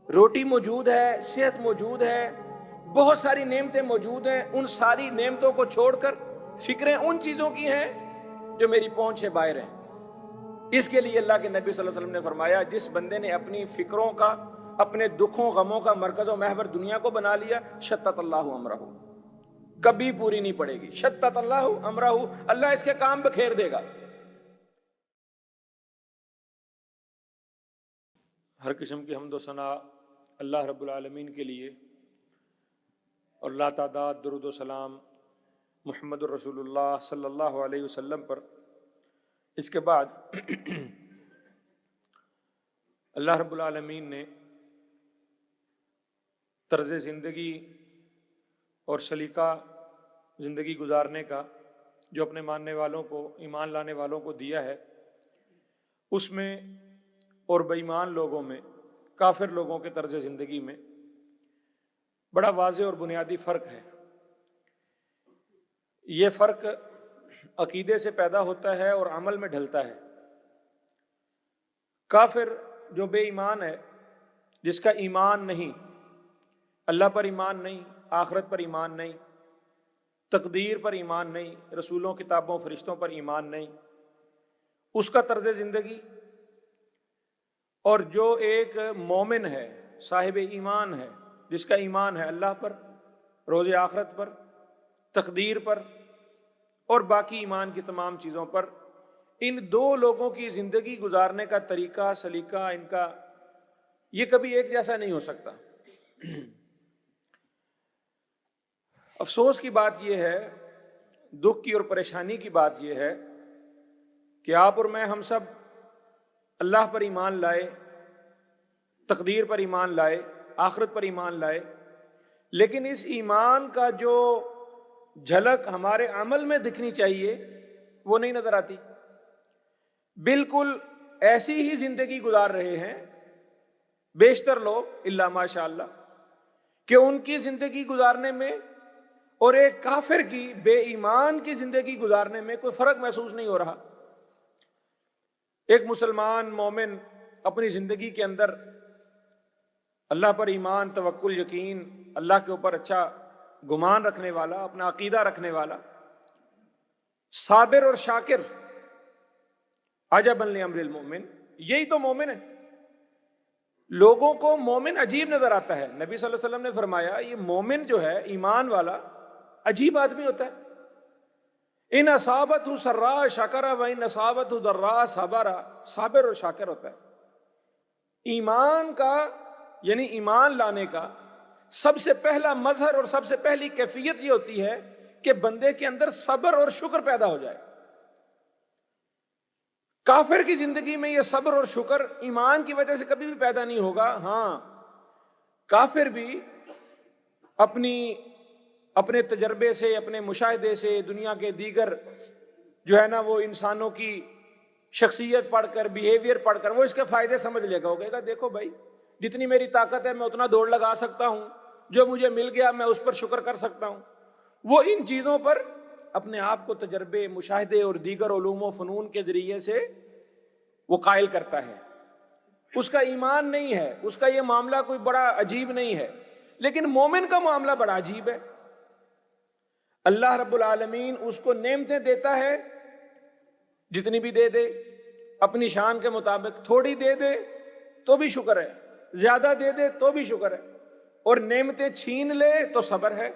روٹی موجود ہے، صحت موجود ہے، بہت ساری نعمتیں موجود ہیں، ان ساری نعمتوں کو چھوڑ کر فکریں ان چیزوں کی ہیں جو میری پہنچ سے باہر ہیں۔ اس کے لیے اللہ کے نبی صلی اللہ علیہ وسلم نے فرمایا، جس بندے نے اپنی فکروں کا، اپنے دکھوں غموں کا مرکز و محور دنیا کو بنا لیا، شتت اللہ امرہ، کبھی پوری نہیں پڑے گی۔ شتت اللہ امرہ، اللہ اس کے کام بکھیر دے گا۔ ہر قسم کی حمد و ثنا اللہ رب العالمین کے لیے، اور لا تعداد درود و سلام محمد الرسول اللہ صلی اللہ علیہ وسلم پر۔ اس کے بعد اللہ رب العالمین نے طرز زندگی اور سلیقہ زندگی گزارنے کا جو اپنے ماننے والوں کو، ایمان لانے والوں کو دیا ہے، اس میں اور بے ایمان لوگوں میں، کافر لوگوں کے طرز زندگی میں بڑا واضح اور بنیادی فرق ہے۔ یہ فرق عقیدے سے پیدا ہوتا ہے اور عمل میں ڈھلتا ہے۔ کافر جو بے ایمان ہے، جس کا ایمان نہیں، اللہ پر ایمان نہیں، آخرت پر ایمان نہیں، تقدیر پر ایمان نہیں، رسولوں، کتابوں، فرشتوں پر ایمان نہیں، اس کا طرز زندگی، اور جو ایک مومن ہے، صاحب ایمان ہے، جس کا ایمان ہے اللہ پر، روز آخرت پر، تقدیر پر اور باقی ایمان کی تمام چیزوں پر، ان دو لوگوں کی زندگی گزارنے کا طریقہ، سلیقہ، ان کا یہ کبھی ایک جیسا نہیں ہو سکتا۔ افسوس کی بات یہ ہے، دکھ کی اور پریشانی کی بات یہ ہے کہ آپ اور میں، ہم سب اللہ پر ایمان لائے، تقدیر پر ایمان لائے، آخرت پر ایمان لائے، لیکن اس ایمان کا جو جھلک ہمارے عمل میں دکھنی چاہیے وہ نہیں نظر آتی۔ بالکل ایسی ہی زندگی گزار رہے ہیں بیشتر لوگ، الا ماشاء اللہ، کہ ان کی زندگی گزارنے میں اور ایک کافر کی، بے ایمان کی زندگی گزارنے میں کوئی فرق محسوس نہیں ہو رہا۔ ایک مسلمان مومن اپنی زندگی کے اندر اللہ پر ایمان، توکل، یقین، اللہ کے اوپر اچھا گمان رکھنے والا، اپنا عقیدہ رکھنے والا، صابر اور شاکر، عجبا لامر المؤمن، یہی تو مومن ہے۔ لوگوں کو مومن عجیب نظر آتا ہے۔ نبی صلی اللہ علیہ وسلم نے فرمایا، یہ مومن جو ہے، ایمان والا، عجیب آدمی ہوتا ہے۔ ان اصابتہ سراء شکر وان اصابتہ ضراء صبر، صابر اور شاکر ہوتا ہے۔ ایمان کا، یعنی ایمان لانے کا سب سے پہلا مظہر اور سب سے پہلی کیفیت یہ ہوتی ہے کہ بندے کے اندر صبر اور شکر پیدا ہو جائے۔ کافر کی زندگی میں یہ صبر اور شکر ایمان کی وجہ سے کبھی بھی پیدا نہیں ہوگا۔ ہاں، کافر بھی اپنے تجربے سے، اپنے مشاہدے سے، دنیا کے دیگر جو ہے نا وہ انسانوں کی شخصیت پڑھ کر، بیہیویئر پڑھ کر، وہ اس کے فائدے سمجھ لے گا۔ وہ کہے گا دیکھو بھائی، جتنی میری طاقت ہے میں اتنا دوڑ لگا سکتا ہوں، جو مجھے مل گیا میں اس پر شکر کر سکتا ہوں۔ وہ ان چیزوں پر اپنے آپ کو تجربے، مشاہدے اور دیگر علوم و فنون کے ذریعے سے وہ قائل کرتا ہے۔ اس کا ایمان نہیں ہے، اس کا یہ معاملہ کوئی بڑا عجیب نہیں ہے، لیکن مومن کا معاملہ بڑا عجیب ہے۔ اللہ رب العالمین اس کو نعمتیں دیتا ہے، جتنی بھی دے دے اپنی شان کے مطابق، تھوڑی دے دے تو بھی شکر ہے، زیادہ دے دے تو بھی شکر ہے، اور نعمتیں چھین لے تو صبر ہے،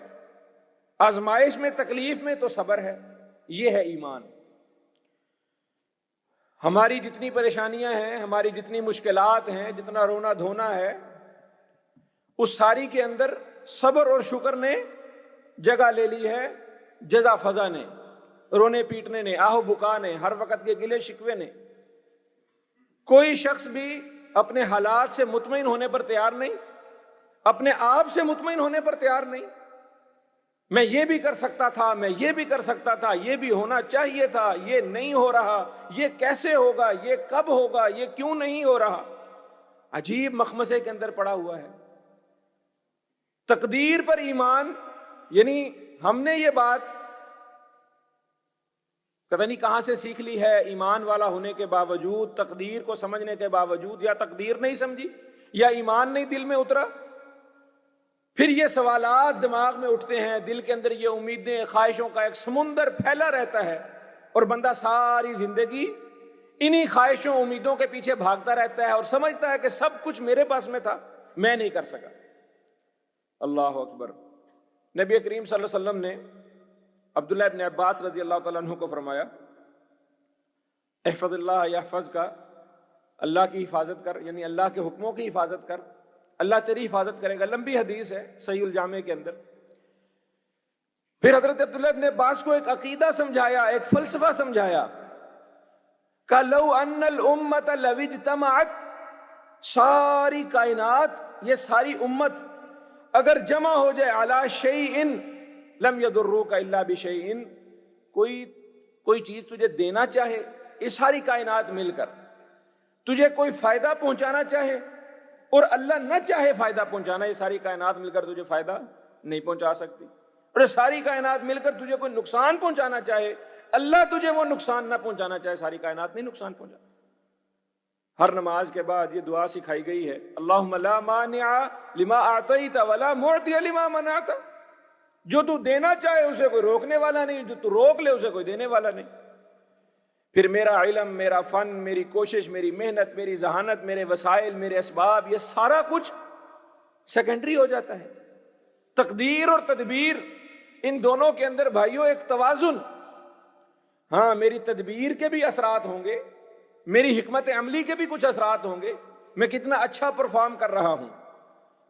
آزمائش میں، تکلیف میں تو صبر ہے۔ یہ ہے ایمان۔ ہماری جتنی پریشانیاں ہیں، ہماری جتنی مشکلات ہیں، جتنا رونا دھونا ہے، اس ساری کے اندر صبر اور شکر نے جگہ لے لی ہے، جزا فضا نے، رونے پیٹنے نے، آہ و بکا نے، ہر وقت کے گلے شکوے نے۔ کوئی شخص بھی اپنے حالات سے مطمئن ہونے پر تیار نہیں، اپنے آپ سے مطمئن ہونے پر تیار نہیں۔ میں یہ بھی کر سکتا تھا، میں یہ بھی کر سکتا تھا، یہ بھی ہونا چاہیے تھا، یہ نہیں ہو رہا، یہ کیسے ہوگا، یہ کب ہوگا، یہ کیوں نہیں ہو رہا۔ عجیب مخمصے کے اندر پڑا ہوا ہے۔ تقدیر پر ایمان، یعنی ہم نے یہ بات پتہ نہیں کہاں سے سیکھ لی ہے، ایمان والا ہونے کے باوجود، تقدیر کو سمجھنے کے باوجود، یا تقدیر نہیں سمجھی یا ایمان نہیں دل میں اترا؟ پھر یہ سوالات دماغ میں اٹھتے ہیں، دل کے اندر یہ امیدیں، خواہشوں کا ایک سمندر پھیلا رہتا ہے، اور بندہ ساری زندگی انہی خواہشوں امیدوں کے پیچھے بھاگتا رہتا ہے اور سمجھتا ہے کہ سب کچھ میرے پاس میں تھا، میں نہیں کر سکا۔ اللہ اکبر۔ نبی کریم صلی اللہ علیہ وسلم نے عبداللہ ابن عباس رضی اللہ تعالیٰ عنہ کو فرمایا، احفظ اللہ یحفظ کا، اللہ کی حفاظت کر، یعنی اللہ کے حکموں کی حفاظت کر، اللہ تیری حفاظت کرے گا۔ لمبی حدیث ہے صحیح الجامع کے اندر۔ پھر حضرت عبداللہ ابن عباس کو ایک عقیدہ سمجھایا، ایک فلسفہ سمجھایا کہ لو ان الامت لو اجتمعت، ساری کائنات، یہ ساری امت اگر جمع ہو جائے، علی شیء لم یضروک الا بشیء، کوئی چیز تجھے دینا چاہے، یہ ساری کائنات مل کر تجھے کوئی فائدہ پہنچانا چاہے، اور اللہ نہ چاہے فائدہ پہنچانا، یہ ساری کائنات مل کر تجھے فائدہ نہیں پہنچا سکتی، اور یہ ساری کائنات مل کر تجھے کوئی نقصان پہنچانا چاہے، اللہ تجھے وہ نقصان نہ پہنچانا چاہے، ساری کائنات نہیں نقصان پہنچانا۔ ہر نماز کے بعد یہ دعا سکھائی گئی ہے، اللہم لا مانع لما اعطیت ولا معطی لما منعت، جو تو دینا چاہے اسے کوئی روکنے والا نہیں، جو تو روک لے اسے کوئی دینے والا نہیں۔ پھر میرا علم، میرا فن، میری کوشش، میری محنت، میری ذہانت، میرے وسائل، میرے اسباب، یہ سارا کچھ سیکنڈری ہو جاتا ہے۔ تقدیر اور تدبیر، ان دونوں کے اندر بھائیوں ایک توازن۔ ہاں، میری تدبیر کے بھی اثرات ہوں گے، میری حکمت عملی کے بھی کچھ اثرات ہوں گے، میں کتنا اچھا پرفارم کر رہا ہوں،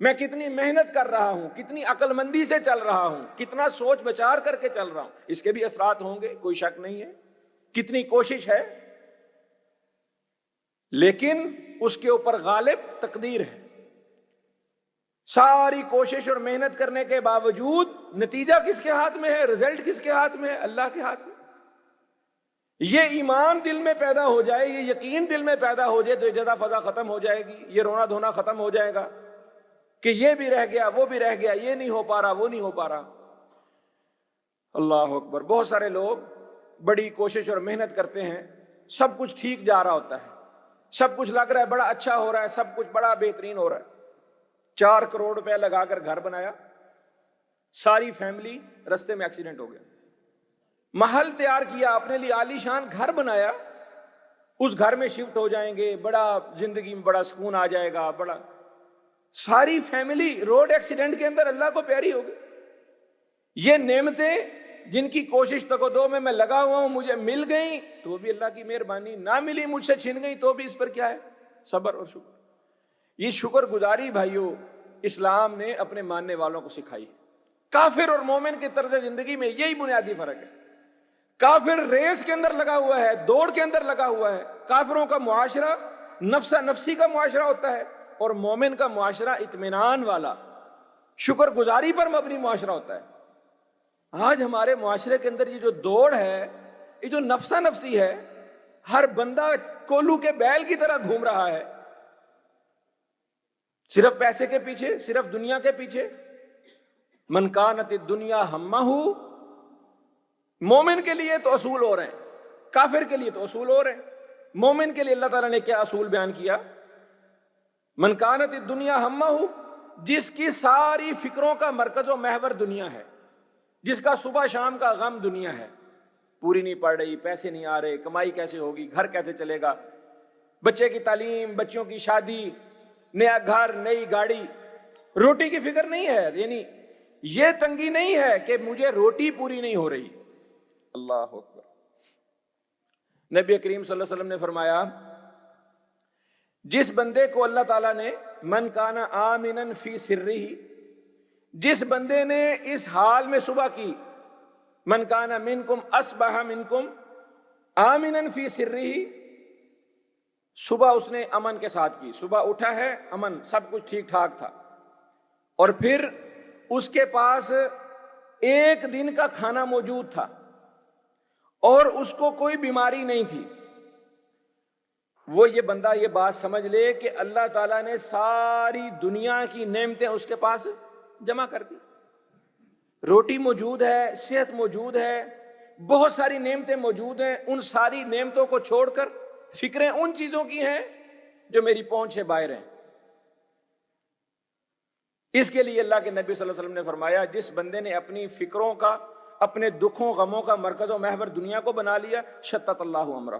میں کتنی محنت کر رہا ہوں، کتنی عقل مندی سے چل رہا ہوں، کتنا سوچ بچار کر کے چل رہا ہوں، اس کے بھی اثرات ہوں گے، کوئی شک نہیں ہے، کتنی کوشش ہے، لیکن اس کے اوپر غالب تقدیر ہے۔ ساری کوشش اور محنت کرنے کے باوجود نتیجہ کس کے ہاتھ میں ہے، رزلٹ کس کے ہاتھ میں ہے؟ اللہ کے ہاتھ میں۔ یہ ایمان دل میں پیدا ہو جائے، یہ یقین دل میں پیدا ہو جائے تو یہ جزا فضا ختم ہو جائے گی، یہ رونا دھونا ختم ہو جائے گا کہ یہ بھی رہ گیا، وہ بھی رہ گیا، یہ نہیں ہو پا رہا، وہ نہیں ہو پا رہا۔ اللہ اکبر۔ بہت سارے لوگ بڑی کوشش اور محنت کرتے ہیں، سب کچھ ٹھیک جا رہا ہوتا ہے، سب کچھ لگ رہا ہے بڑا اچھا ہو رہا ہے، سب کچھ بڑا بہترین ہو رہا ہے، 4 کروڑ روپے لگا کر گھر بنایا، ساری فیملی رستے میں ایکسیڈنٹ ہو گیا، محل تیار کیا، اپنے لیے عالی شان گھر بنایا، اس گھر میں شفٹ ہو جائیں گے، بڑا زندگی میں بڑا سکون آ جائے گا، بڑا، ساری فیملی روڈ ایکسیڈنٹ کے اندر اللہ کو پیاری ہو گئی۔ یہ نعمتیں جن کی کوشش تک و دو میں لگا ہوا ہوں، مجھے مل گئیں تو بھی اللہ کی مہربانی، نہ ملی مجھ سے چھن گئی تو بھی اس پر کیا ہے؟ صبر اور شکر۔ یہ شکر گزاری بھائیوں اسلام نے اپنے ماننے والوں کو سکھائی۔ کافر اور مومن کے طرز زندگی میں یہی بنیادی فرق ہے۔ کافر ریس کے اندر لگا ہوا ہے، دوڑ کے اندر لگا ہوا ہے، کافروں کا معاشرہ نفسا نفسی کا معاشرہ ہوتا ہے، اور مومن کا معاشرہ اطمینان والا، شکر گزاری پر مبنی معاشرہ ہوتا ہے۔ آج ہمارے معاشرے کے اندر یہ جو دوڑ ہے، یہ جو نفسا نفسی ہے، ہر بندہ کولو کے بیل کی طرح گھوم رہا ہے، صرف پیسے کے پیچھے، صرف دنیا کے پیچھے۔ من کانت الدنیا ہمہ، مومن کے لیے تو اصول ہو رہے ہیں، کافر کے لیے تو اصول ہو رہے ہیں۔ مومن کے لیے اللہ تعالیٰ نے کیا اصول بیان کیا؟ من کانت الدنیا ہمہ، جس کی ساری فکروں کا مرکز و محور دنیا ہے، جس کا صبح شام کا غم دنیا ہے، پوری نہیں پڑ رہی، پیسے نہیں آ رہے، کمائی کیسے ہوگی، گھر کیسے چلے گا، بچے کی تعلیم، بچوں کی شادی، نیا گھر، نئی گاڑی، روٹی کی فکر نہیں ہے، یعنی یہ تنگی نہیں ہے کہ مجھے روٹی پوری نہیں ہو رہی۔ اللہ اکبر۔ نبی کریم صلی اللہ علیہ وسلم نے فرمایا، جس بندے کو اللہ تعالیٰ نے من کان آمنا فی سرہ، جس بندے نے اس حال میں صبح کی، من کان منکم اصبح منکم آمنا فی سرہ، صبح اس نے امن کے ساتھ کی، صبح اٹھا ہے امن، سب کچھ ٹھیک ٹھاک تھا، اور پھر اس کے پاس ایک دن کا کھانا موجود تھا اور اس کو کوئی بیماری نہیں تھی، وہ یہ بندہ یہ بات سمجھ لے کہ اللہ تعالیٰ نے ساری دنیا کی نعمتیں اس کے پاس جمع کر دی۔ روٹی موجود ہے، صحت موجود ہے، بہت ساری نعمتیں موجود ہیں، ان ساری نعمتوں کو چھوڑ کر فکریں ان چیزوں کی ہیں جو میری پہنچ سے باہر ہیں۔ اس کے لیے اللہ کے نبی صلی اللہ علیہ وسلم نے فرمایا جس بندے نے اپنی فکروں کا، اپنے دکھوں غموں کا مرکز و محور دنیا کو بنا لیا، شتت اللہ امرہ،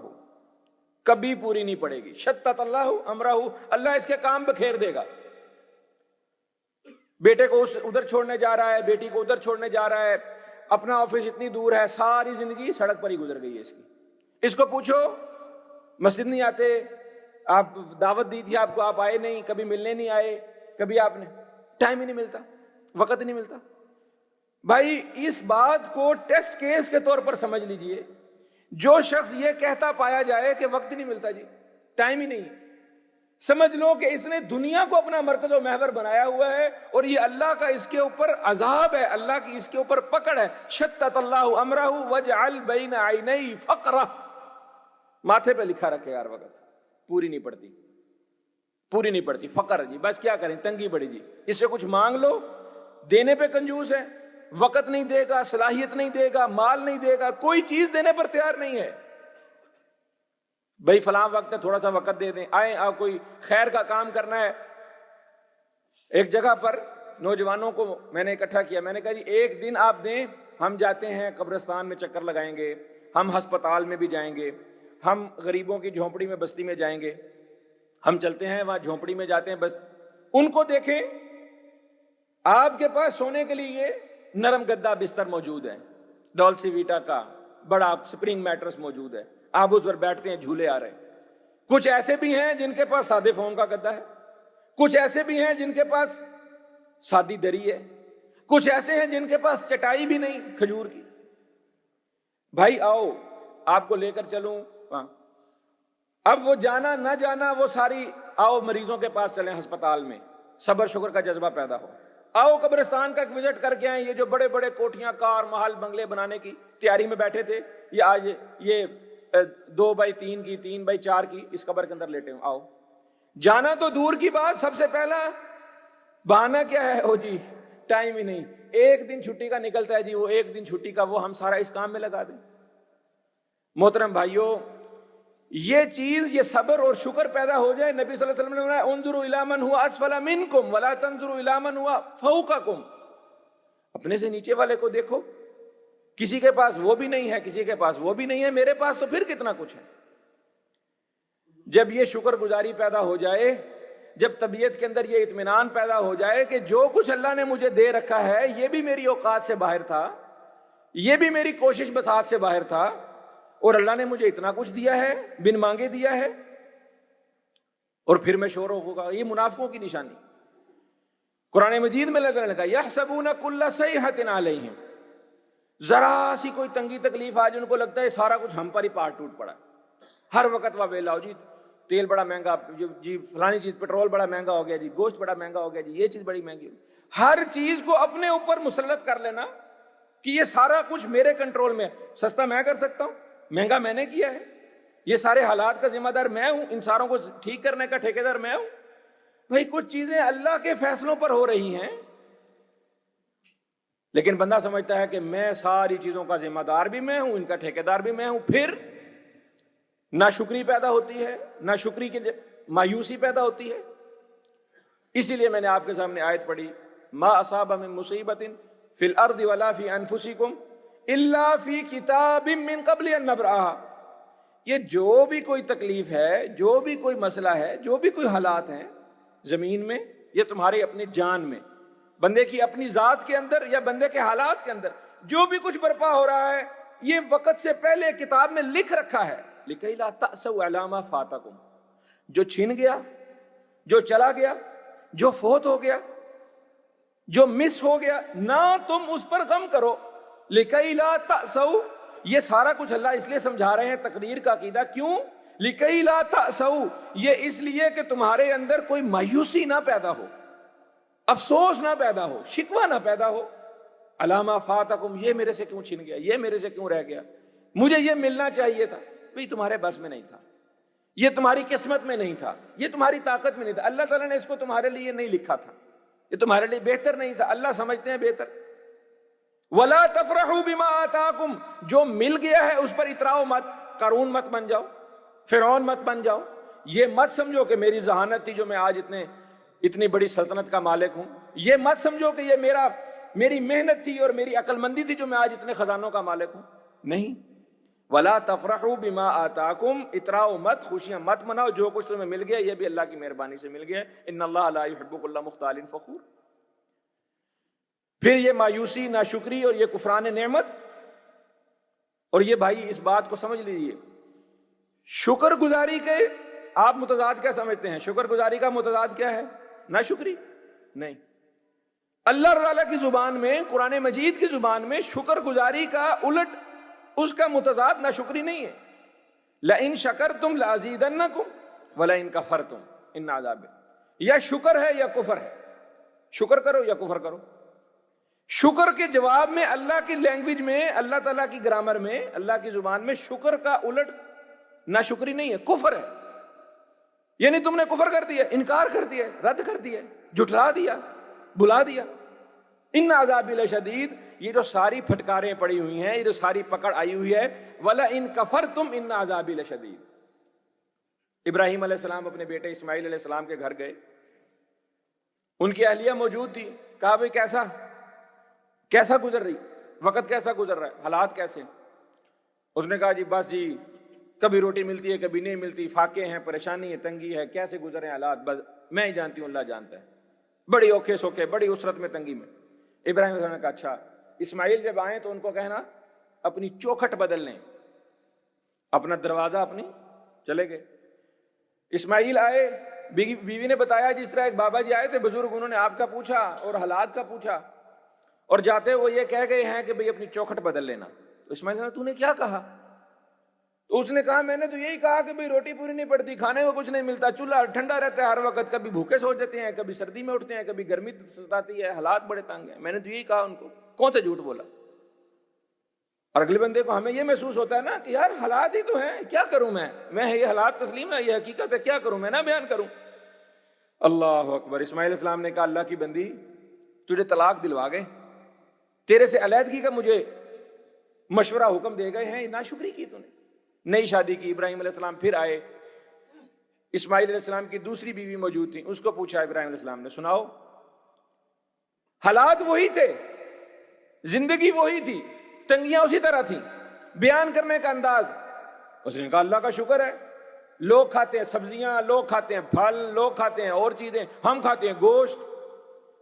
کبھی پوری نہیں پڑے گی. شتت اللہ امرہ، اللہ اس کے کام بکھیر دے گا. بیٹے کو ادھر چھوڑنے جا رہا ہے، بیٹی کو ادھر چھوڑنے جا رہا ہے، اپنا آفس اتنی دور ہے، ساری زندگی سڑک پر ہی گزر گئی ہے اس کی. اس کو پوچھو مسجد نہیں آتے، آپ دعوت دی تھی آپ کو، آپ آئے نہیں، کبھی ملنے نہیں آئے، کبھی آپ نے، ٹائم ہی نہیں ملتا، وقت ہی نہیں ملتا. بھائی اس بات کو ٹیسٹ کیس کے طور پر سمجھ لیجئے، جو شخص یہ کہتا پایا جائے کہ وقت نہیں ملتا جی، ٹائم ہی نہیں، سمجھ لو کہ اس نے دنیا کو اپنا مرکز و محور بنایا ہوا ہے، اور یہ اللہ کا اس کے اوپر عذاب ہے، اللہ کی اس کے اوپر پکڑ ہے. شتت اللہ امرہ وجعل بین عینی فقرہ، ماتھے پہ لکھا رکھے یار، وقت پوری نہیں پڑتی، پوری نہیں پڑتی. فقر جی، بس کیا کریں، تنگی بڑی جی، اس سے کچھ مانگ لو، دینے پہ کنجوس ہے، وقت نہیں دے گا، صلاحیت نہیں دے گا، مال نہیں دے گا، کوئی چیز دینے پر تیار نہیں ہے. بھائی فلاں وقت ہے، تھوڑا سا وقت دے دیں، آئیں آپ کوئی خیر کا کام کرنا ہے. ایک جگہ پر نوجوانوں کو میں نے اکٹھا کیا، میں نے کہا جی ایک دن آپ دیں، ہم جاتے ہیں قبرستان میں چکر لگائیں گے، ہم ہسپتال میں بھی جائیں گے، ہم غریبوں کی جھونپڑی میں بستی میں جائیں گے، ہم چلتے ہیں وہاں جھونپڑی میں جاتے ہیں، بس ان کو دیکھیں، آپ کے پاس سونے کے لیے نرم گدا بستر موجود ہے، ڈولسی ویٹا کا بڑا سپرنگ میٹرس موجود ہے، آپ اس پر بیٹھتے ہیں، جھولے آ رہے ہیں. کچھ ایسے بھی ہیں جن کے پاس سادے فوم کا گدا ہے، کچھ ایسے بھی ہیں جن کے پاس سادی دری ہے، کچھ ایسے ہیں جن کے پاس چٹائی بھی نہیں کھجور کی. بھائی آؤ آپ کو لے کر چلوں. اب وہ جانا نہ جانا وہ ساری، آؤ مریضوں کے پاس چلیں ہسپتال میں، صبر شکر کا جذبہ پیدا ہو. آؤ قبرستان کا ایک وزٹ کر کے آئیں، یہ جو بڑے بڑے کوٹھیاں، کار، محل، بنگلے بنانے کی تیاری میں بیٹھے تھے، یہ آج یہ 2x3 کی، 3x4 کی اس قبر کے اندر لیٹے ہوں. آؤ. جانا تو دور کی بات، سب سے پہلا بہانہ کیا ہے؟ او جی ٹائم ہی نہیں، ایک دن چھٹی کا نکلتا ہے جی، وہ ایک دن چھٹی کا وہ ہم سارا اس کام میں لگا دیں. محترم بھائیوں، یہ چیز، یہ صبر اور شکر پیدا ہو جائے. نبی صلی اللہ علیہ وسلم نے فرمایا انظروا الی من هو اسفل منکم ولا تنظروا الی من هو فوقکم، اپنے سے نیچے والے کو دیکھو، کسی کے پاس وہ بھی نہیں ہے، کسی کے پاس وہ بھی نہیں ہے، میرے پاس تو پھر کتنا کچھ ہے. جب یہ شکر گزاری پیدا ہو جائے، جب طبیعت کے اندر یہ اطمینان پیدا ہو جائے کہ جو کچھ اللہ نے مجھے دے رکھا ہے یہ بھی میری اوقات سے باہر تھا، یہ بھی میری کوشش بساط سے باہر تھا، اور اللہ نے مجھے اتنا کچھ دیا ہے، بن مانگے دیا ہے، اور پھر میں شور ہوگا. یہ منافقوں کی نشانی. قرآن مجید میں اللہ تعالیٰ نے کہا یحسبون کل صیحۃ علیہم، ذرا سی کوئی تنگی تکلیف آج ان کو لگتا ہے سارا کچھ ہم پر ہی پار ٹوٹ پڑا. ہر وقت واویلا ہو جی، تیل بڑا مہنگا، جی فلانی چیز، پیٹرول بڑا مہنگا ہو گیا جی، گوشت بڑا مہنگا ہو گیا جی، یہ چیز بڑی مہنگی. ہر چیز کو اپنے اوپر مسلط کر لینا کہ یہ سارا کچھ میرے کنٹرول میں ہے، سستا میں کر سکتا ہوں، مہنگا میں نے کیا ہے، یہ سارے حالات کا ذمہ دار میں ہوں، ان ساروں کو ٹھیک کرنے کا ٹھیکیدار میں ہوں. بھائی کچھ چیزیں اللہ کے فیصلوں پر ہو رہی ہیں، لیکن بندہ سمجھتا ہے کہ میں ساری چیزوں کا ذمہ دار بھی میں ہوں، ان کا ٹھیکیدار بھی میں ہوں. پھر ناشکری پیدا ہوتی ہے، ناشکری کی مایوسی پیدا ہوتی ہے. اسی لیے میں نے آپ کے سامنے آیت پڑھی ما اصاب من مصیبت فی الارض ولا فی انفسکم الا فی کتاب من قبل ان نبرأها. یہ جو بھی کوئی تکلیف ہے، جو بھی کوئی مسئلہ ہے، جو بھی کوئی حالات ہیں زمین میں، یہ تمہاری اپنی جان میں، بندے کی اپنی ذات کے اندر یا بندے کے حالات کے اندر جو بھی کچھ برپا ہو رہا ہے، یہ وقت سے پہلے کتاب میں لکھ رکھا ہے. لکھئی لا تأسوا علی ما فاتکم، جو چھن گیا، جو چلا گیا، جو فوت ہو گیا، جو مس ہو گیا، نہ تم اس پر غم کرو. لکئی لا تأسوا، یہ سارا کچھ اللہ اس لیے سمجھا رہے ہیں تقدیر کا عقیدہ. کیوں؟ لکئی لا تأسوا، یہ اس لیے کہ تمہارے اندر کوئی مایوسی نہ پیدا ہو، افسوس نہ پیدا ہو، شکوہ نہ پیدا ہو. علامہ فاتکم، یہ میرے سے کیوں چھن گیا، یہ میرے سے کیوں رہ گیا، مجھے یہ ملنا چاہیے تھا. بھئی تمہارے بس میں نہیں تھا، یہ تمہاری قسمت میں نہیں تھا، یہ تمہاری طاقت میں نہیں تھا، اللہ تعالیٰ نے اس کو تمہارے لیے نہیں لکھا تھا، یہ تمہارے لیے بہتر نہیں تھا. اللہ سمجھتے ہیں بہتر. وَلَا تَفْرَحُوا بِمَا آتَاكُمْ، جو مل گیا ہے اس پر اتراؤ مت، قارون مت بن جاؤ، فرعون مت بن جاؤ. یہ مت سمجھو کہ میری ذہانت تھی جو میں آج اتنے اتنی بڑی سلطنت کا مالک ہوں. یہ مت سمجھو کہ یہ میری محنت تھی اور میری عقل مندی تھی جو میں آج اتنے خزانوں کا مالک ہوں. نہیں. ولا تفرحوا بما آتاکم، اتراؤ مت، خوشیاں مت مناؤ، جو کچھ تمہیں مل گیا یہ بھی اللہ کی مہربانی سے مل گیا. ان اللہ لا يحب كل مختال فخور. پھر یہ مایوسی، ناشکری اور یہ کفران نعمت. اور یہ بھائی اس بات کو سمجھ لیجیے، شکر گزاری کے آپ متضاد کیا سمجھتے ہیں؟ شکر گزاری کا متضاد کیا ہے؟ ناشکری؟ نہیں. اللہ تعالیٰ کی زبان میں، قرآن مجید کی زبان میں شکر گزاری کا الٹ اس کا متضاد ناشکری نہیں ہے. لئن شکرتم لازیدنکم ولئن کفرتم ان عذاب. یا شکر ہے یا کفر ہے، شکر کرو یا کفر کرو. شکر کے جواب میں اللہ کی لینگویج میں، اللہ تعالیٰ کی گرامر میں، اللہ کی زبان میں شکر کا الٹ ناشکری نہیں ہے، کفر ہے. یعنی تم نے کفر کر دیا، انکار کر دیا، رد کر دیا، جھٹلا دیا، بلا دیا. ان عذاب لشدید، یہ جو ساری پھٹکاریں پڑی ہوئی ہیں، یہ جو ساری پکڑ آئی ہوئی ہے، وَلَئِن كَفَرْتُمْ إِنَّ عَذَابِ لَشَدِيدٌ. ابراہیم علیہ السلام اپنے بیٹے اسماعیل علیہ السلام کے گھر گئے. ان کی اہلیہ موجود تھی. کہا بھئی کیسا گزر رہی، وقت کیسا گزر رہا ہے، حالات کیسے؟ اس نے کہا جی بس جی کبھی روٹی ملتی ہے کبھی نہیں ملتی، فاقے ہیں، پریشانی ہے، تنگی ہے، کیسے گزرے حالات بس میں ہی جانتی ہوں، اللہ جانتا ہے. بڑی اوکھے سوکھے، بڑی اسرت میں، تنگی میں. ابراہیم علیہ السلام نے کہا اچھا، اسماعیل جب آئیں تو ان کو کہنا اپنی چوکھٹ بدل لیں، اپنا دروازہ اپنی. چلے گئے. اسماعیل آئے، بیوی نے بتایا جس طرح ایک بابا جی آئے تھے بزرگ، انہوں نے آپ کا پوچھا اور حالات کا پوچھا، اور جاتے وہ یہ کہہ گئے ہیں کہ بھئی اپنی چوکھٹ بدل لینا. تو اسماعیل نے کہا تو نے کیا کہا؟ تو اس نے کہا میں نے تو یہی کہا کہ بھئی روٹی پوری نہیں پڑتی، کھانے کو کچھ نہیں ملتا، چولہا ٹھنڈا رہتا ہے ہر وقت، کبھی بھوکے سو جاتے ہیں، کبھی سردی میں اٹھتے ہیں، کبھی گرمی ستاتی ہے، حالات بڑے تنگ ہیں. میں نے تو یہی کہا ان کو. کون سے جھوٹ بولا؟ اور اگلے بندے کو ہمیں یہ محسوس ہوتا ہے نا کہ یار حالات ہی تو ہیں، کیا کروں میں یہ حالات تسلیم ہے، یہ حقیقت ہے، کیا کروں میں، نہ بیان کروں. اللہ اکبر. اسماعیل علیہ السلام نے کہا اللہ کی بندی تجھے طلاق دلوا گئے، تیرے سے علیحدگی کا مجھے مشورہ حکم دے گئے ہیں، ناشکری کی تو نے. نئی شادی کی. ابراہیم علیہ السلام پھر آئے. اسماعیل علیہ السلام کی دوسری بیوی موجود تھی. اس کو پوچھا ابراہیم علیہ السلام نے سناؤ. حالات وہی تھے، زندگی وہی تھی، تنگیاں اسی طرح تھیں، بیان کرنے کا انداز. اس نے کہا اللہ کا شکر ہے، لوگ کھاتے ہیں سبزیاں، لوگ کھاتے ہیں پھل، لوگ کھاتے ہیں اور چیزیں، ہم کھاتے ہیں گوشت.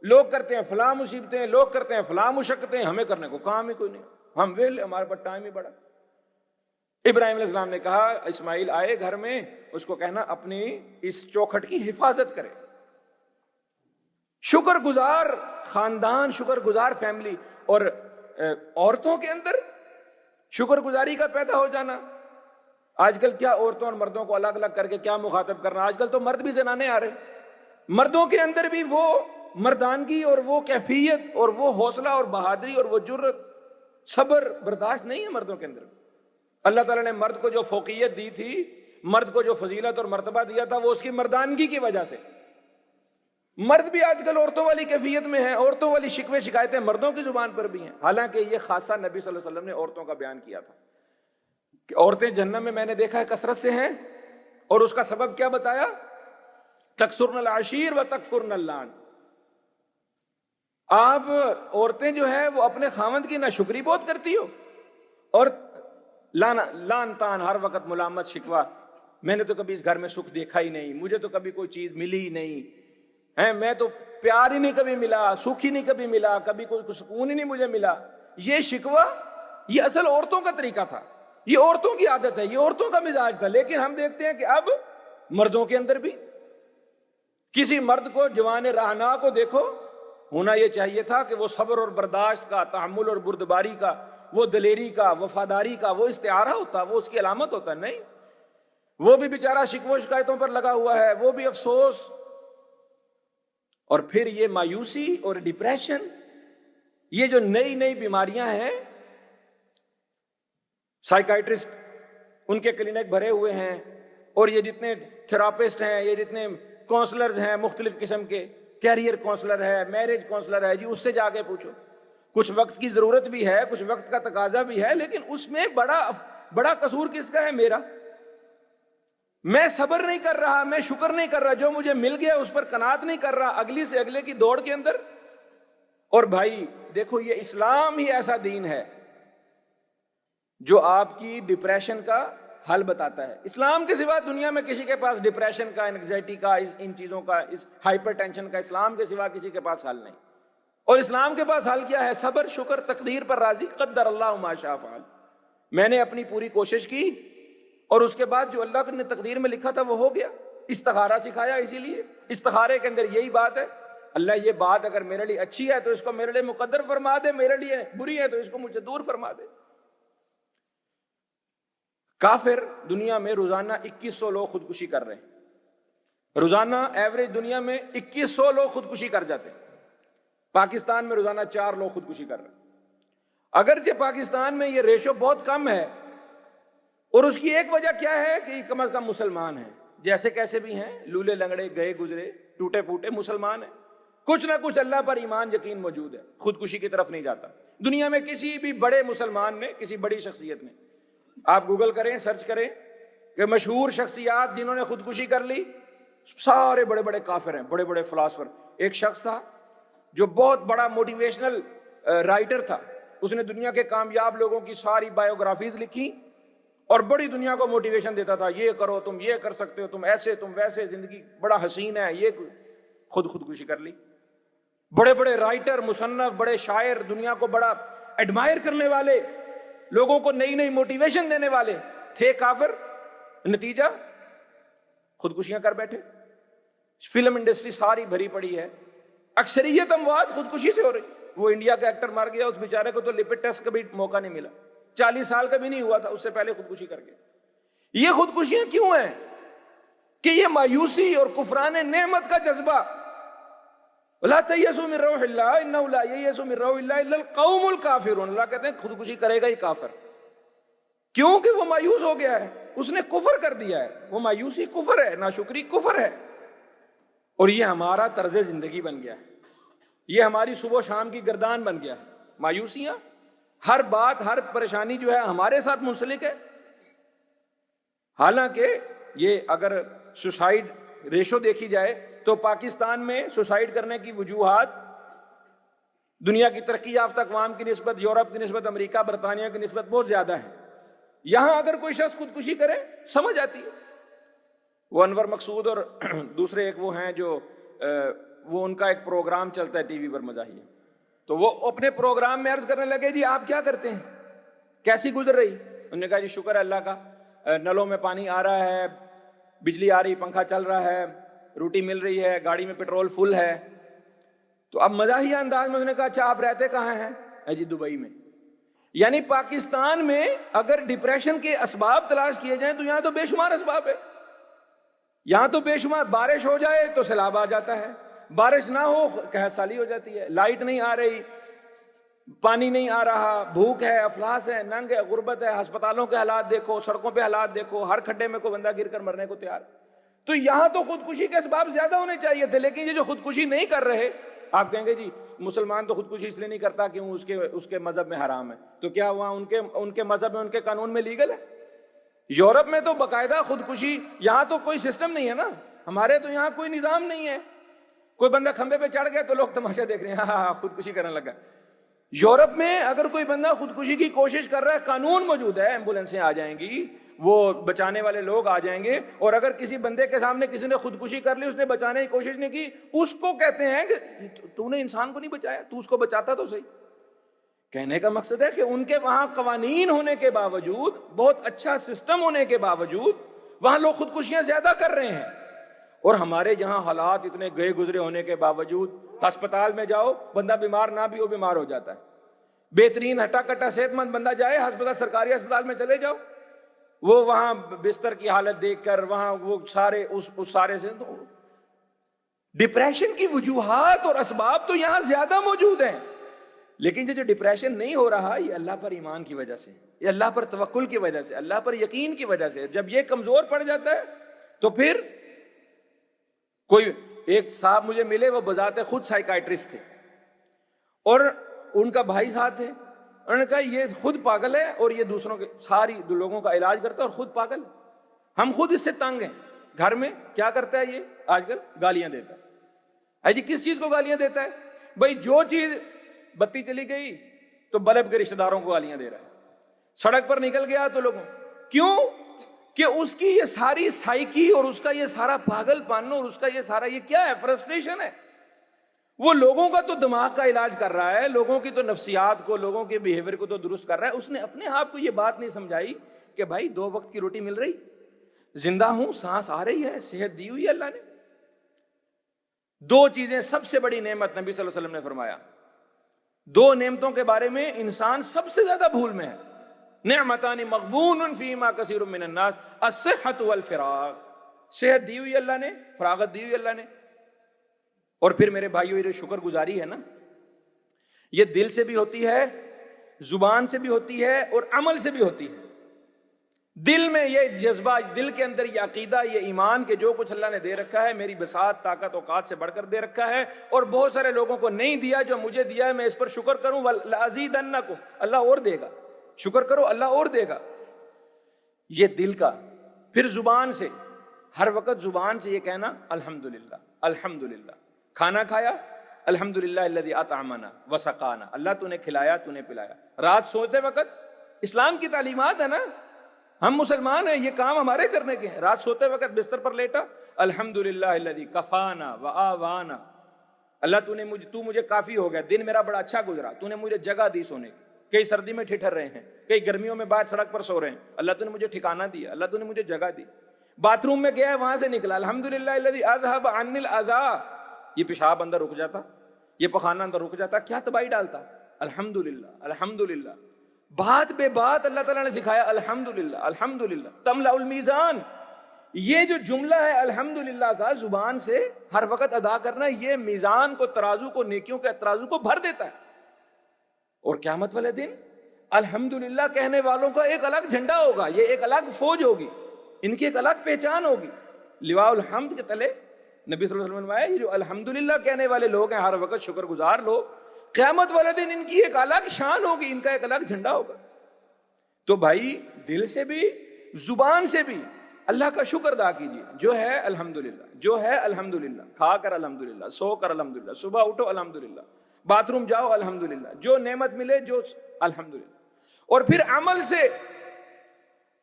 لوگ کرتے ہیں فلاں مصیبتیں، لوگ کرتے ہیں فلاں مشقتیں، ہمیں کرنے کو کام ہی کوئی نہیں، ہم ویلے، ہمارے پاس ٹائم ہی بڑا. ابراہیم علیہ السلام نے کہا اسماعیل آئے گھر میں، اس کو کہنا اپنی اس چوکھٹ کی حفاظت کرے. شکر گزار خاندان، شکر گزار فیملی. اور عورتوں کے اندر شکر گزاری کا پیدا ہو جانا. آج کل کیا عورتوں اور مردوں کو الگ الگ کر کے کیا مخاطب کرنا. آج کل تو مرد بھی زنانے آ رہے. مردوں کے اندر بھی وہ مردانگی اور وہ کیفیت اور وہ حوصلہ اور بہادری اور وہ جرت، صبر، برداشت نہیں ہے مردوں کے اندر. اللہ تعالیٰ نے مرد کو جو فوقیت دی تھی، مرد کو جو فضیلت اور مرتبہ دیا تھا، وہ اس کی مردانگی کی وجہ سے. مرد بھی آج کل عورتوں والی کیفیت میں ہیں، عورتوں والی شکوے شکایتیں مردوں کی زبان پر بھی ہیں. حالانکہ یہ خاصہ نبی صلی اللہ علیہ وسلم نے عورتوں کا بیان کیا تھا کہ عورتیں جہنم میں میں نے دیکھا ہے کثرت سے ہیں. اور اس کا سبب کیا بتایا؟ تکثرن العشیر و تکفرن اللعن. آپ عورتیں جو ہیں وہ اپنے خاوند کی ناشکری بہت کرتی ہو، اور لان تان، ہر وقت ملامت شکوہ. میں نے تو کبھی اس گھر میں سکھ دیکھا ہی نہیں، مجھے تو کبھی کوئی چیز ملی ہی نہیں ہے، میں تو پیار ہی نہیں کبھی ملا، سکھ ہی نہیں کبھی ملا، کبھی کوئی سکون ہی نہیں مجھے ملا. یہ شکوہ یہ اصل عورتوں کا طریقہ تھا، یہ عورتوں کی عادت ہے، یہ عورتوں کا مزاج تھا. لیکن ہم دیکھتے ہیں کہ اب مردوں کے اندر بھی. کسی مرد کو، جوان رہنا کو دیکھو، ہونا یہ چاہیے تھا کہ وہ صبر اور برداشت کا، تحمل اور بردباری کا، وہ دلیری کا، وفاداری کا وہ استعارہ ہوتا، وہ اس کی علامت ہوتا. نہیں، وہ بھی بیچارہ شکوہ شکایتوں پر لگا ہوا ہے، وہ بھی افسوس. اور پھر یہ مایوسی اور ڈپریشن، یہ جو نئی نئی بیماریاں ہیں، سائیکائٹرسٹ ان کے کلینک بھرے ہوئے ہیں، اور یہ جتنے تھراپسٹ ہیں، یہ جتنے کونسلرز ہیں مختلف قسم کے، کیریئر کونسلر ہے، میرج کونسلر ہے، جی اس سے جا کے پوچھو. کچھ وقت کی ضرورت بھی ہے، کچھ وقت کا تقاضا بھی ہے، لیکن اس میں بڑا قصور کس کا ہے؟ میرا. میں صبر نہیں کر رہا، میں شکر نہیں کر رہا، جو مجھے مل گیا اس پر قناعت نہیں کر رہا، اگلی سے اگلے کی دوڑ کے اندر۔ اور بھائی دیکھو، یہ اسلام ہی ایسا دین ہے جو آپ کی ڈپریشن کا حل بتاتا ہے۔ اسلام کے سوا دنیا میں کسی کے پاس ڈپریشن کا، اینگزائٹی کا، ان چیزوں کا، اس ہائپر ٹینشن کا، اسلام کے سوا کسی کے پاس حل نہیں۔ اور اسلام کے پاس حل کیا ہے؟ صبر، شکر، تقدیر پر راضی، قدر اللہ ما شاء فعل۔ میں نے اپنی پوری کوشش کی اور اس کے بعد جو اللہ نے تقدیر میں لکھا تھا وہ ہو گیا۔ استخارہ سکھایا اسی لیے، استخارے کے اندر یہی بات ہے، اللہ یہ بات اگر میرے لیے اچھی ہے تو اس کو میرے لیے مقدر فرما دے، میرے لیے بری ہے تو اس کو مجھ سے دور فرما دے۔ کافر دنیا میں روزانہ 2100 لوگ خودکشی کر رہے ہیں، روزانہ ایوریج دنیا میں 2100 لوگ خودکشی کر جاتے ہیں۔ پاکستان میں روزانہ 4 لوگ خودکشی کر رہے ہیں۔ اگرچہ پاکستان میں یہ ریشو بہت کم ہے، اور اس کی ایک وجہ کیا ہے کہ کم از کم مسلمان ہیں، جیسے کیسے بھی ہیں، لولے لنگڑے گئے گزرے ٹوٹے پھوٹے مسلمان ہیں، کچھ نہ کچھ اللہ پر ایمان یقین موجود ہے، خودکشی کی طرف نہیں جاتا۔ دنیا میں کسی بھی بڑے مسلمان نے، کسی بڑی شخصیت نے، آپ گوگل کریں، سرچ کریں کہ مشہور شخصیات جنہوں نے خودکشی کر لی، سارے بڑے بڑے کافر ہیں، بڑے بڑے فلاسفر۔ ایک شخص تھا جو بہت بڑا موٹیویشنل رائٹر تھا، اس نے دنیا کے کامیاب لوگوں کی ساری بایوگرافیز لکھی اور بڑی دنیا کو موٹیویشن دیتا تھا، یہ کرو، تم یہ کر سکتے ہو، تم ایسے، تم ویسے، زندگی بڑا حسین ہے، یہ خودکشی کر لی۔ بڑے بڑے رائٹر، مصنف، بڑے شاعر، دنیا کو بڑا ایڈمائر کرنے والے، لوگوں کو نئی نئی موٹیویشن دینے والے تھے، کافر۔ نتیجہ خودکشیاں کر بیٹھے۔ فلم انڈسٹری ساری بھری پڑی ہے، اکثریت اموات خودکشی سے ہو رہی۔ وہ انڈیا کا ایکٹر مر گیا، اس بیچارے کو تو لپٹ ٹیسٹ کا بھی موقع نہیں ملا، 40 سال کا بھی نہیں ہوا تھا، اس سے پہلے خودکشی کر کے۔ یہ خودکشیاں کیوں ہیں؟ کہ یہ مایوسی اور کفران نعمت کا جذبہ۔ لا تیأسوا من روح اللہ انہ لا ییأس من روح اللہ الا القوم الکافرون۔ اللہ کہتے ہیں خودکشی کرے گا ہی کافر، کیونکہ وہ مایوس ہو گیا ہے، اس نے کفر کر دیا ہے۔ وہ مایوسی کفر ہے، ناشکری کفر ہے، اور یہ ہمارا طرز زندگی بن گیا ہے، یہ ہماری صبح و شام کی گردان بن گیا ہے۔ مایوسیاں، ہر بات، ہر پریشانی جو ہے ہمارے ساتھ منسلک ہے۔ حالانکہ یہ اگر سوسائڈ ریشو دیکھی جائے تو پاکستان میں سوسائڈ کرنے کی وجوہات دنیا کی ترقی یافتہ اقوام کی نسبت، یورپ کی نسبت، امریکہ برطانیہ کی نسبت بہت زیادہ ہے۔ یہاں اگر کوئی شخص خودکشی کرے سمجھ آتی ہے۔ وہ انور مقصود اور دوسرے ایک وہ ہیں جو وہ ان کا ایک پروگرام چلتا ہے ٹی وی پر، مزاحیہ، تو وہ اپنے پروگرام میں عرض کرنے لگے، جی آپ کیا کرتے ہیں، کیسی گزر رہی؟ انہوں نے کہا جی شکر ہے اللہ کا، نلوں میں پانی آ رہا ہے، بجلی آ رہی، پنکھا چل رہا ہے، روٹی مل رہی ہے، گاڑی میں پیٹرول فل ہے۔ تو اب مزاحیہ انداز میں انہوں نے کہا اچھا آپ رہتے کہاں ہیں؟ جی دبئی میں۔ یعنی پاکستان میں اگر ڈپریشن کے اسباب تلاش کیے جائیں تو یہاں تو بے شمار اسباب ہے، یہاں تو بے شمار۔ بارش ہو جائے تو سیلاب آ جاتا ہے، بارش نہ ہو قحط سالی ہو جاتی ہے، لائٹ نہیں آ رہی، پانی نہیں آ رہا، بھوک ہے، افلاس ہے، ننگ ہے، غربت ہے، ہسپتالوں کے حالات دیکھو، سڑکوں پہ حالات دیکھو، ہر کھڈے میں کوئی بندہ گر کر مرنے کو تیار۔ تو یہاں تو خودکشی کے اسباب زیادہ ہونے چاہیے تھے، لیکن یہ جو خودکشی نہیں کر رہے، آپ کہیں گے جی مسلمان تو خودکشی اس لیے نہیں کرتا کیوں، اس کے مذہب میں حرام ہے۔ تو کیا وہاں ان کے مذہب میں، ان کے قانون میں لیگل ہے؟ یورپ میں تو باقاعدہ خودکشی، یہاں تو کوئی سسٹم نہیں ہے نا، ہمارے تو یہاں کوئی نظام نہیں ہے، کوئی بندہ کھمبے پہ چڑھ گیا تو لوگ تماشا دیکھ رہے ہیں، ہاں خودکشی کرنے لگا۔ یورپ میں اگر کوئی بندہ خودکشی کی کوشش کر رہا ہے، قانون موجود ہے، ایمبولینسیں آ جائیں گی، وہ بچانے والے لوگ آ جائیں گے، اور اگر کسی بندے کے سامنے کسی نے خودکشی کر لی، اس نے بچانے کی کوشش نہیں کی، اس کو کہتے ہیں کہ تو نے انسان کو نہیں بچایا، تو اس کو بچاتا تو صحیح۔ کہنے کا مقصد ہے کہ ان کے وہاں قوانین ہونے کے باوجود، بہت اچھا سسٹم ہونے کے باوجود، وہاں لوگ خودکشیاں زیادہ کر رہے ہیں، اور ہمارے یہاں حالات اتنے گئے گزرے ہونے کے باوجود، ہسپتال میں جاؤ، بندہ بیمار نہ بھی ہو بیمار ہو جاتا ہے، بہترین ہٹا کٹا صحت مند بندہ جائے ہسپتال، سرکاری ہسپتال میں چلے جاؤ، وہ وہاں بستر کی حالت دیکھ کر وہاں وہ سارے اس سارے سے تو ڈپریشن کی وجوہات اور اسباب تو یہاں زیادہ موجود ہیں، لیکن یہ جو ڈپریشن نہیں ہو رہا، یہ اللہ پر ایمان کی وجہ سے، یہ اللہ پر توکل کی وجہ سے، اللہ پر یقین کی وجہ سے۔ جب یہ کمزور پڑ جاتا ہے تو پھر کوئی ایک صاحب مجھے ملے، وہ بذات خود سائیکائٹرسٹ تھے، اور ان کا بھائی ساتھ تھے، انہوں نے کہا یہ خود پاگل ہے اور یہ دوسروں کے ساری لوگوں کا علاج کرتا ہے اور خود پاگل ہے۔ ہم خود اس سے تنگ ہیں. گھر میں کیا کرتا ہے یہ آج کل؟ گالیاں دیتا ہے. جی کس چیز کو گالیاں دیتا ہے؟ بھائی جو چیز بتی چلی گئی تو بلب کے رشتہ داروں کو گالیاں دے رہا ہے. سڑک پر نکل گیا تو لوگوں کیوں کہ اس کی یہ ساری سائیکی اور اس کا یہ سارا پاگل پن اور اس کا یہ سارا یہ کیا ہے؟ فرسٹریشن ہے. وہ لوگوں کا تو دماغ کا علاج کر رہا ہے, لوگوں کی تو نفسیات کو, لوگوں کے بیہیویئر کو تو درست کر رہا ہے. اس نے اپنے آپ کو یہ بات نہیں سمجھائی کہ بھائی 2 وقت کی روٹی مل رہی, زندہ ہوں, سانس آ رہی ہے, صحت دی ہوئی ہے اللہ نے. 2 چیزیں سب سے بڑی نعمت نبی صلی اللہ علیہ وسلم نے فرمایا. 2 نعمتوں کے بارے میں انسان سب سے زیادہ بھول میں ہے. نعمتان مغبون فیما کثیر من الناس الصحۃ والفراغ. صحت دی ہوئی اللہ نے, فراغت دی ہوئی اللہ نے. اور پھر میرے بھائیو یہ شکر گزاری ہے نا, یہ دل سے بھی ہوتی ہے, زبان سے بھی ہوتی ہے اور عمل سے بھی ہوتی ہے. دل میں یہ جذبہ, دل کے اندر یہ عقیدہ, یہ ایمان کہ جو کچھ اللہ نے دے رکھا ہے میری بساط طاقت اوقات سے بڑھ کر دے رکھا ہے, اور بہت سارے لوگوں کو نہیں دیا, جو مجھے دیا ہے میں اس پر شکر کروں. وَلَأَزِيدَنَّكُمْ, اللہ اور دے گا, شکر کرو اللہ اور دے گا. یہ دل کا. پھر زبان سے, ہر وقت زبان سے یہ کہنا الحمدللہ الحمدللہ. کھانا کھایا الحمدللہ الذی اطعمنا وسقانا, اللہ تو نے کھلایا تو نے پلایا. رات سوتے وقت, اسلام کی تعلیمات ہے نا, ہم مسلمان ہیں, یہ کام ہمارے کرنے کے ہیں. رات سوتے وقت بستر پر لیٹا الحمدللہ الذی کفانا وآوانا, اللہ تو مجھے کافی ہو گیا, دن میرا بڑا اچھا گزرا, تو نے مجھے جگہ دی سونے کی. کئی سردی میں ٹھٹر رہے ہیں, کئی گرمیوں میں باہر سڑک پر سو رہے ہیں, اللہ تو نے مجھے ٹھکانہ دیا, اللہ تو نے مجھے جگہ دی. باتھ روم میں گیا, وہاں سے نکلا الحمدللہ الذی اذهب عني الاذى, یہ پیشاب اندر رک جاتا, یہ پخانہ اندر رک جاتا, کیا تباہی ڈالتا. الحمدللہ الحمدللہ. بات بے بات اللہ تعالیٰ نے سکھایا الحمدللہ الحمدللہ تملأ المیزان. یہ جو جملہ ہے الحمدللہ کا زبان سے ہر وقت ادا کرنا, یہ میزان کو, ترازو کو, نیکیوں کے ترازو کو بھر دیتا ہے. اور قیامت والے دن الحمدللہ کہنے والوں کا ایک الگ جھنڈا ہوگا, یہ ایک الگ فوج ہوگی, ان کی ایک الگ پہچان ہوگی. لواء الحمد کے تلے نبی صلی اللہ علیہ وسلم نے یہ جو الحمدللہ کہنے والے لوگ ہیں, ہر وقت شکر گزار لوگ, قیامت والے دن ان کی ایک الگ شان ہوگی, ان کا ایک الگ جھنڈا ہوگا. تو بھائی دل سے بھی زبان سے بھی اللہ کا شکر ادا کیجیے. جو ہے الحمدللہ, جو ہے الحمدللہ, کھا کر الحمدللہ, سو کر الحمدللہ, صبح اٹھو الحمدللہ, باتھ روم جاؤ الحمدللہ, جو نعمت ملے جو الحمدللہ. اور پھر عمل سے,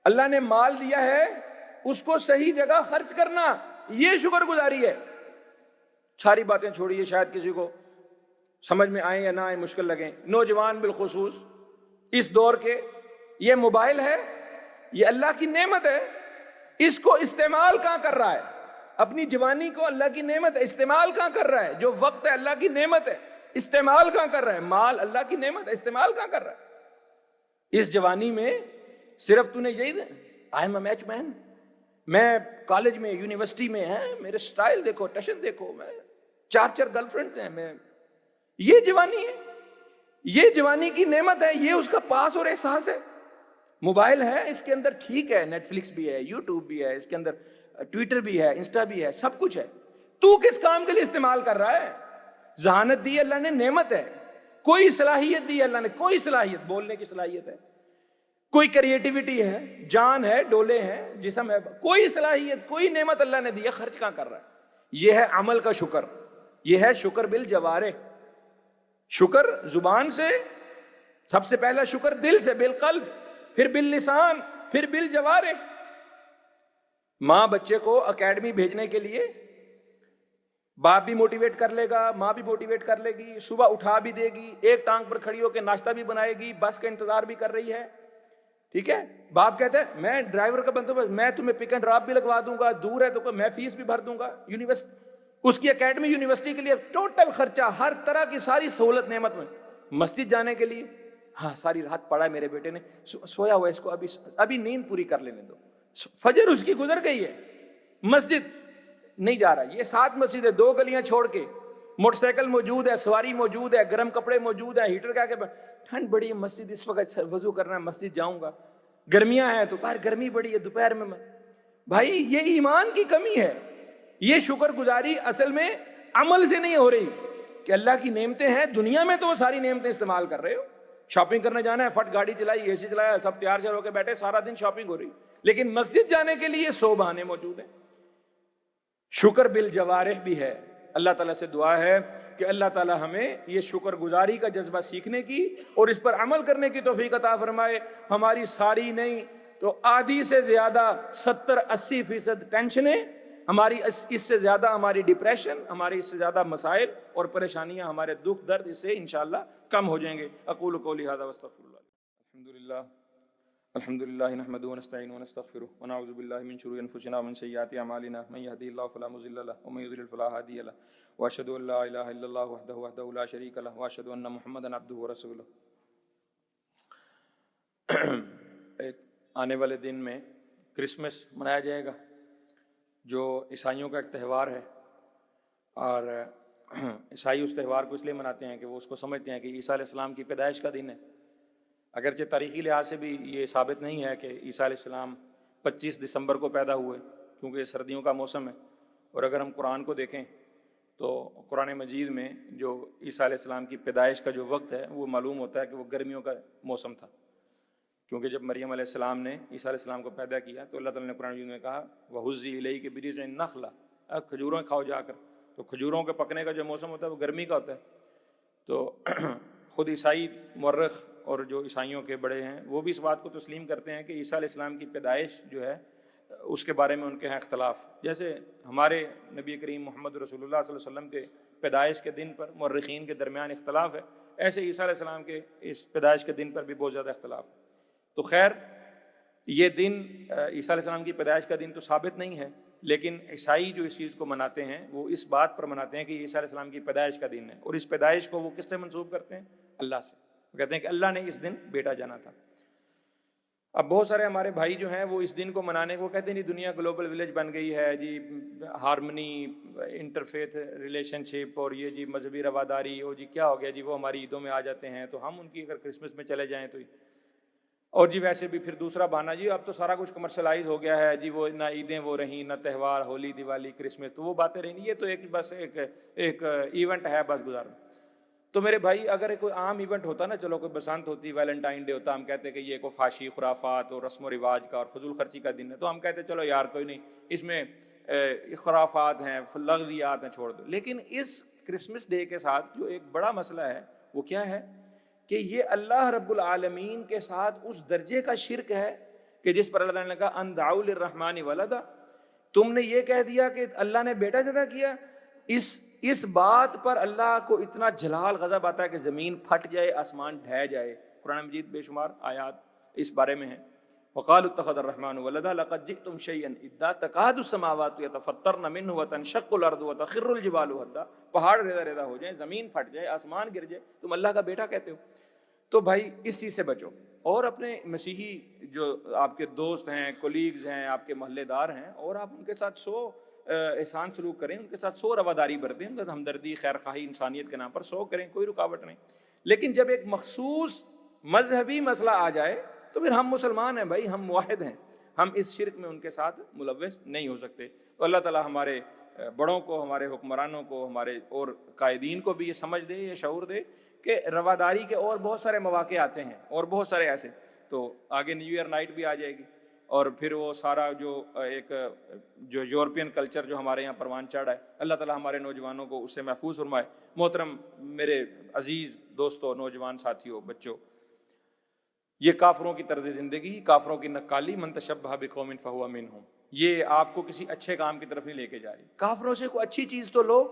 اللہ نے مال دیا ہے اس کو صحیح جگہ خرچ کرنا, یہ شکر گزاری ہے. ساری باتیں چھوڑیے, شاید کسی کو سمجھ میں آئیں یا نہ آئیں, مشکل لگیں. نوجوان بالخصوص اس دور کے, یہ موبائل ہے, یہ اللہ کی نعمت ہے, اس کو استعمال کہاں کر رہا ہے؟ اپنی جوانی کو اللہ کی نعمت ہے, استعمال کہاں کر رہا ہے؟ جو وقت ہے اللہ کی نعمت ہے, استعمال کہاں کر رہا ہے؟ مال اللہ کی نعمت ہے, استعمال کہاں کر رہا ہے؟ اس جوانی میں صرف تو نے یہی دے, آئی ایم اے میچ مین, میں کالج میں, یونیورسٹی میں ہے, میرے سٹائل دیکھو, ٹشن دیکھو, میں 4 گرل فرینڈز ہیں, میں, یہ جوانی ہے, یہ جوانی کی نعمت ہے, یہ اس کا پاس اور احساس ہے. موبائل ہے, اس کے اندر ٹھیک ہے, نیٹ فلکس بھی ہے, یوٹیوب بھی ہے, اس کے اندر ٹویٹر بھی ہے, انسٹا بھی ہے, سب کچھ ہے. تو کس کام کے لیے استعمال کر رہا ہے؟ ذہانت دی اللہ نے, نعمت ہے, کوئی صلاحیت دی اللہ نے, کوئی صلاحیت, بولنے کی صلاحیت ہے, کوئی کریٹیوٹی ہے, جان ہے, ڈولے ہیں, جسم ہے, کوئی صلاحیت, کوئی نعمت اللہ نے دی ہے, خرچ کہاں کر رہا ہے؟ یہ ہے عمل کا شکر, یہ ہے شکر بالجوارح. شکر زبان سے, سب سے پہلا شکر دل سے, بالقلب, پھر باللسان, پھر بالجوارح. ماں بچے کو اکیڈمی بھیجنے کے لیے باپ بھی موٹیویٹ کر لے گا, ماں بھی موٹیویٹ کر لے گی, صبح اٹھا بھی دے گی, ایک ٹانگ پر کھڑی ہو کے ناشتہ بھی بنائے گی, بس کا انتظار بھی کر رہی ہے, ٹھیک ہے. باپ کہتا ہے میں ڈرائیور کا بندوبست, میں تمہیں پک اینڈ ڈراپ بھی لگوا دوں گا, دور ہے تو میں فیس بھی بھر دوں گا. یونیورسٹی, اس کی اکیڈمی, یونیورسٹی کے لیے ٹوٹل خرچہ, ہر طرح کی ساری سہولت نعمت میں. مسجد جانے کے لیے, ہاں ساری رات پڑھا ہے میرے بیٹے نے, سویا ہوا ہے, اس کو ابھی نیند پوری کر لینے دو, فجر اس کی گزر گئی ہے, مسجد نہیں جا رہا. یہ 7 مسجد ہے, 2 گلیاں چھوڑ کے, موٹر سائیکل موجود ہے, سواری موجود ہے, گرم کپڑے موجود ہیں, ہیٹر کے, ٹھنڈ بڑی ہے, مسجد اس وقت وضو کرنا ہے, مسجد جاؤں گا. گرمیاں ہیں تو باہر گرمی بڑی ہے, دوپہر میں. بھائی یہ ایمان کی کمی ہے. یہ شکر گزاری اصل میں عمل سے نہیں ہو رہی کہ اللہ کی نعمتیں ہیں دنیا میں تو وہ ساری نعمتیں استعمال کر رہے ہو. شاپنگ کرنے جانا ہے, فٹ گاڑی چلائی, اے سی چلایا, سب تیار شیار ہو کے بیٹھے, سارا دن شاپنگ ہو رہی. لیکن مسجد جانے کے لیے 100 بہانے موجود ہیں۔ شکر بالجوارح بھی ہے۔ اللہ تعالیٰ سے دعا ہے کہ اللہ تعالیٰ ہمیں یہ شکر گزاری کا جذبہ سیکھنے کی اور اس پر عمل کرنے کی توفیق عطا فرمائے۔ ہماری ساری نہیں تو آدھی سے زیادہ 70-80% ٹینشنیں ہماری، اس سے زیادہ ہماری ڈپریشن، ہماری اس سے زیادہ مسائل اور پریشانیاں، ہمارے دکھ درد اس سے انشاءاللہ کم ہو جائیں گے۔ اقول قولی ھذا واستغفر اللہ۔ الحمد للہ نحمده ونستعینه ونستغفره ونعوذ باللہ من شرور انفسنا ومن سیئات اعمالنا من يهده الله فلا مضل له ومن يضلل فلا هادي له واشهد ان لا اله الا الله وحده لا شريك له واشهد ان محمدا عبده ورسوله۔ آنے والے دن میں کرسمس منایا جائے گا، جو عیسائیوں کا ایک تہوار ہے، اور عیسائی اس تہوار کو اس لیے مناتے ہیں کہ وہ اس کو سمجھتے ہیں کہ عیسیٰ علیہ السلام کی پیدائش کا دن ہے۔ اگرچہ تاریخی لحاظ سے بھی یہ ثابت نہیں ہے کہ عیسیٰ علیہ السلام 25 دسمبر کو پیدا ہوئے، کیونکہ یہ سردیوں کا موسم ہے، اور اگر ہم قرآن کو دیکھیں تو قرآن مجید میں جو عیسیٰ علیہ السلام کی پیدائش کا جو وقت ہے وہ معلوم ہوتا ہے کہ وہ گرمیوں کا موسم تھا، کیونکہ جب مریم علیہ السلام نے عیسیٰ علیہ السلام کو پیدا کیا تو اللہ تعالیٰ نے قرآن مجید میں کہا وَهُزِّي إِلَيْكِ بِجِذْعِ النَّخْلَةِ، کھجوروں کھاؤ جا کر۔ تو کھجوروں کے پکنے کا جو موسم ہوتا ہے وہ گرمی کا ہوتا ہے۔ تو خود عیسائی مورخ اور جو عیسائیوں کے بڑے ہیں وہ بھی اس بات کو تسلیم کرتے ہیں کہ عیسیٰ علیہ السلام کی پیدائش جو ہے اس کے بارے میں ان کے ہیں اختلاف۔ جیسے ہمارے نبی کریم محمد رسول اللہ صلی اللہ علیہ وسلم کے پیدائش کے دن پر مورخین کے درمیان اختلاف ہے، ایسے عیسیٰ علیہ السلام کے اس پیدائش کے دن پر بھی بہت زیادہ اختلاف ہے۔ تو خیر، یہ دن عیسیٰ علیہ السلام کی پیدائش کا دن تو ثابت نہیں ہے، لیکن عیسائی جو اس چیز کو مناتے ہیں وہ اس بات پر مناتے ہیں کہ عیسیٰ علیہ السلام کی پیدائش کا دن ہے، اور اس پیدائش کو وہ کس سے منسوب کرتے ہیں؟ اللہ سے۔ وہ کہتے ہیں کہ اللہ نے اس دن بیٹا جانا تھا۔ اب بہت سارے ہمارے بھائی جو ہیں وہ اس دن کو منانے کو کہتے ہیں جی دنیا گلوبل ولیج بن گئی ہے، جی ہارمنی، انٹرفیتھ ریلیشن شپ، اور یہ جی مذہبی رواداری، اور جی کیا ہو گیا جی وہ ہماری عیدوں میں آ جاتے ہیں تو ہم ان کی اگر کرسمس میں چلے جائیں تو، اور جی ویسے بھی پھر دوسرا بہانہ جی اب تو سارا کچھ کمرشلائز ہو گیا ہے جی، وہ نہ عیدیں وہ رہیں، نہ تہوار، ہولی، دیوالی، کرسمس، تو وہ باتیں رہیں، یہ تو ایک بس ایک ایونٹ ہے بس گزارنا۔ تو میرے بھائی اگر کوئی عام ایونٹ ہوتا نا، چلو کوئی بسنت ہوتی، ویلنٹائن ڈے ہوتا، ہم کہتے کہ یہ کوئی فحاشی، خرافات اور رسم و رواج کا اور فضول خرچی کا دن ہے، تو ہم کہتے چلو یار کوئی نہیں، اس میں خرافات ہیں، لغویات ہیں، چھوڑ دو۔ لیکن اس کرسمس ڈے کے ساتھ جو ایک بڑا مسئلہ ہے وہ کیا ہے کہ یہ اللہ رب العالمین کے ساتھ اس درجے کا شرک ہے کہ جس پر اللہ تعالیٰ نے کہا ان دعوا للرحمن ولدا، تم نے یہ کہہ دیا کہ اللہ نے بیٹا پیدا کیا۔ اس بات پر اللہ کو اتنا جلال غضب آتا ہے کہ زمین پھٹ جائے، آسمان ڈھہ جائے۔ قرآن مجید بے شمار آیات اس بارے میں ہیں۔ وقالوا اتخذ الرحمن ولدا لقد جئتم شيئا ادا تكاد السماوات يتفطرن منه وتنشق الارض وتخر الجبال هدا، پہاڑ ریزہ ریزہ ہو جائیں، زمین پھٹ جائے، آسمان گر جائے، تم اللہ کا بیٹا کہتے ہو۔ تو بھائی اس چیز سے بچو، اور اپنے مسیحی جو آپ کے دوست ہیں، کولیگز ہیں، آپ کے محلے دار ہیں، اور آپ ان کے ساتھ احسان سلوک کریں، ان کے ساتھ رواداری برتیں، ان کے ساتھ ہمدردی، خیر خواہی، انسانیت کے نام پر کریں، کوئی رکاوٹ نہیں۔ لیکن جب ایک مخصوص مذہبی مسئلہ آ جائے تو پھر ہم مسلمان ہیں بھائی، ہم موحد ہیں، ہم اس شرک میں ان کے ساتھ ملوث نہیں ہو سکتے۔ تو اللہ تعالیٰ ہمارے بڑوں کو، ہمارے حکمرانوں کو، ہمارے اور قائدین کو بھی یہ سمجھ دے، یہ شعور دے کہ رواداری کے اور بہت سارے مواقع آتے ہیں، اور بہت سارے ایسے۔ تو آگے نیو ایئر نائٹ بھی آ جائے گی، اور پھر وہ سارا جو یورپین کلچر جو ہمارے یہاں پروان چڑھا ہے، اللہ تعالیٰ ہمارے نوجوانوں کو اس سے محفوظ فرمائے۔ محترم میرے عزیز دوستوں، نوجوان ساتھیوں، بچوں، یہ کافروں کی طرز زندگی، کافروں کی نقالی، من تشبہ بقوم فہو منہم، یہ آپ کو کسی اچھے کام کی طرف نہیں لے کے جا رہی۔ کافروں سے کوئی اچھی چیز تو لو،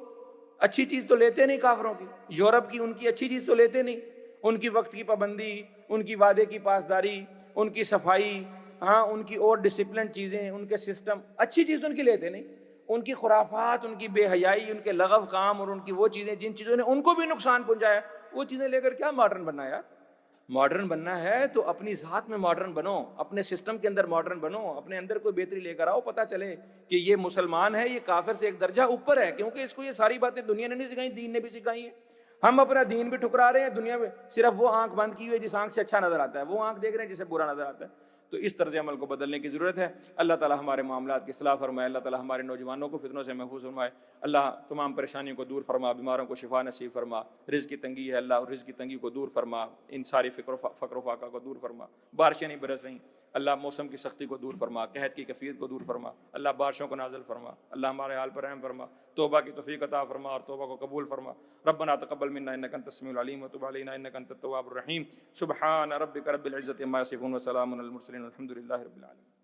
اچھی چیز تو لیتے نہیں کافروں کی، یورپ کی ان کی اچھی چیز تو لیتے نہیں، ان کی وقت کی پابندی، ان کی وعدے کی پاسداری، ان کی صفائی، ہاں ان کی اور ڈسپلن چیزیں، ان کے سسٹم، اچھی چیز تو ان کی لیتے نہیں۔ ان کی خرافات، ان کی بے حیائی، ان کے لغو کام، اور ان کی وہ چیزیں جن چیزوں نے ان کو بھی نقصان پہنچایا، وہ چیزیں لے کر کیا ماڈرن بننا ہے یار؟ ماڈرن بننا ہے تو اپنی ذات میں ماڈرن بنو، اپنے سسٹم کے اندر ماڈرن بنو، اپنے اندر کوئی بہتری لے کر آؤ، پتہ چلے کہ یہ مسلمان ہے، یہ کافر سے ایک درجہ اوپر ہے، کیونکہ اس کو یہ ساری باتیں دنیا نے نہیں سکھائیں، دین نے بھی سکھائی ہیں۔ ہم اپنا دین بھی ٹھکرا رہے ہیں، دنیا میں صرف وہ آنکھ بند کی ہوئی جس آنکھ سے اچھا نظر آتا ہے، وہ آنکھ دیکھ رہے ہیں جسے برا نظر آتا ہے۔ تو اس طرز عمل کو بدلنے کی ضرورت ہے۔ اللہ تعالیٰ ہمارے معاملات کی اصلاح فرمائے، اللہ تعالیٰ ہمارے نوجوانوں کو فتنوں سے محفوظ فرمائے، اللہ تمام پریشانیوں کو دور فرما، بیماروں کو شفا نصیب فرما، رزق کی تنگی ہے اللہ رزق کی تنگی کو دور فرما، ان ساری فقر و فاقہ کو دور فرما، بارشیں نہیں برس رہیں اللہ موسم کی سختی کو دور فرما، قحط کی کیفیت کو دور فرما، اللہ بارشوں کو نازل فرما، اللہ ہمارے حال پر رحم فرما، توبہ کی توفیق عطا فرما اور توبہ کو قبول فرما۔ ربنا تقبل منا انک انت السمیع العلیم وتب علینا انک انت التواب الرحیم۔ سبحان ربک رب العزۃ عما یصفون وسلام علی المرسلین والحمد للہ رب العالمین۔